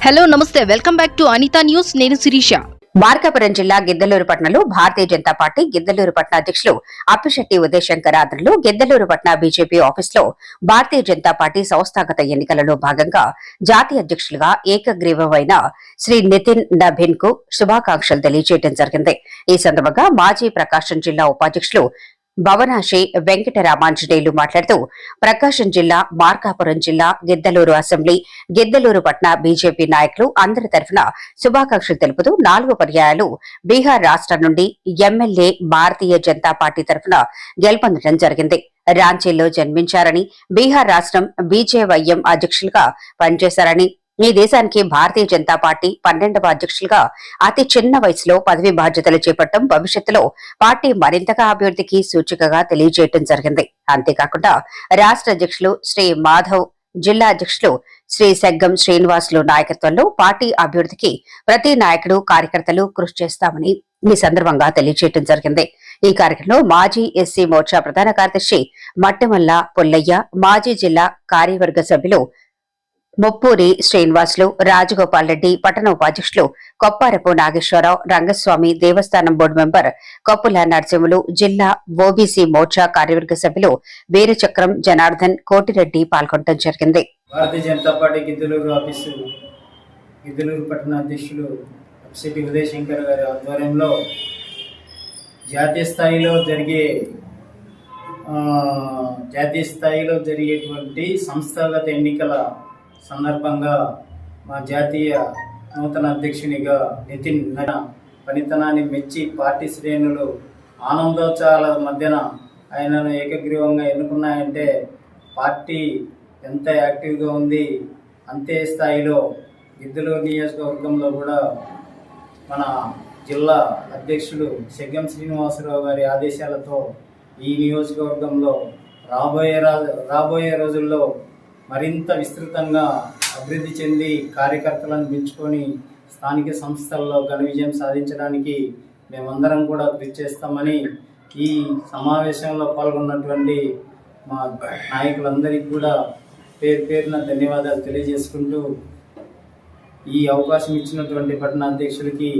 Hello నమస్తే, welcome back to Anitha news. నేను శిరీష. మార్కాపురం జిల్లా గిద్దలూరుపట్నంలో భారతీయ జనతా పార్టీ గిద్దలూరుపట్న అధ్యక్షులు అప్పిశెట్టి ఉదయశంకర్ ఆధ్వర్యంలో గిద్దలూరుపట్న బీజేపీ ఆఫీసులో భారతీయ జనతా పార్టీ సంస్థాగత ఎన్నికలలో భాగంగా జాతీయ అధ్యక్షులుగా ఏకగ్రీవమైన శ్రీ నితిన్ నభిన్ కు శుభాకాంక్షలు తెలియజేయడం జరిగింది. ఈ సందర్భంగా మాజీ ప్రకాశం జిల్లా ఉపాధ్యక్షులు భవనాశి వెంకటరామాంజనేయులు మాట్లాడుతూ ప్రకాశం జిల్లా, మార్కాపురం జిల్లా, గిద్దలూరు అసెంబ్లీ, గిద్దలూరుపట్న బీజేపీ నాయకులు అందరి తరఫున శుభాకాంక్షలు తెలుపుతూ 4 పర్యాయాలు బీహార్ రాష్ట్రం నుండి ఎమ్మెల్యే భారతీయ జనతా పార్టీ తరఫున గెలుపొందడం జరిగింది. రాంచీలో జన్మించారని, బీహార్ రాష్ట్రం బీజేవైఎం అధ్యక్షులుగా పనిచేశారని, ఈ దేశానికి భారతీయ జనతా పార్టీ 12వ అధ్యక్షులుగా అతి చిన్న వయసులో పదవి బాధ్యతలు చేపట్టడం భవిష్యత్తులో పార్టీ మరింతగా అభివృద్ధికి సూచికగా తెలియజేయడం జరిగింది. అంతేకాకుండా రాష్ట్ర అధ్యక్షులు శ్రీ మాధవ్, జిల్లా అధ్యక్షులు శ్రీ సెగ్గం శ్రీనివాసులు నాయకత్వంలో పార్టీ అభివృద్ధికి ప్రతి నాయకుడు, కార్యకర్తలు కృషి చేస్తామని ఈ సందర్భంగా తెలియజేయడం జరిగింది. ఈ కార్యక్రమంలో మాజీ ఎస్సీ మోర్చా ప్రధాన కార్యదర్శి మట్టెమల్ల పుల్లయ్య, మాజీ జిల్లా కార్యవర్గ సభ్యులు ముప్పూరి శ్రీనివాసులు, రాజగోపాల్ రెడ్డి, పట్టణ ఉపాధ్యక్షులు కొప్పారపు నాగేశ్వరరావు, రంగస్వామి, దేవస్థానం బోర్డు మెంబర్ కొప్పుల నరసింహులు, జిల్లా ఓబీసీ మోర్చా కార్యవర్గ సభ్యులు వీరచక్రం జనార్దన్, కోటిరెడ్డి పాల్గొనడం జరిగింది. భారతీయ జనతా పార్టీ గిద్దలూరు ఆఫీసు, గిద్దలూరు పట్టణ అధ్యక్షులు అప్పిశెట్టి ఉదయశంకర్ గారి ఆధ్వర్యంలో జాతీయ స్థాయిలో జరిగేటువంటి సంస్థాగత ఎన్నికల సందర్భంగా మా జాతీయ నూతన అధ్యక్షునిగా నితిన్ పనితనాన్ని మెచ్చి పార్టీ శ్రేణులు ఆనందోత్సాహాల మధ్యన ఆయనను ఏకగ్రీవంగా ఎన్నుకున్నాయంటే పార్టీ ఎంత యాక్టివ్గా ఉంది. అంతే స్థాయిలో గిద్దలూరు నియోజకవర్గంలో కూడా మన జిల్లా అధ్యక్షులు సెగ్గం శ్రీనివాసరావు గారి ఆదేశాలతో ఈ నియోజకవర్గంలో రాబోయే రోజుల్లో మరింత విస్తృతంగా అభివృద్ధి చెంది కార్యకర్తలను పెంచుకొని స్థానిక సంస్థల్లో ఘన విజయం సాధించడానికి మేమందరం కూడా కృషి చేస్తామని ఈ సమావేశంలో పాల్గొన్నటువంటి మా నాయకులందరికీ కూడా పేరున ధన్యవాదాలు తెలియజేసుకుంటూ ఈ అవకాశం ఇచ్చినటువంటి పట్టణ అధ్యక్షులకి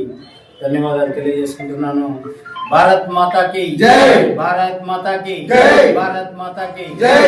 ధన్యవాదాలు తెలియజేసుకుంటున్నాను. భారత్ మాతాకి జై, భారత్ మాతాకి జై, భారత్ మాతాకి జై.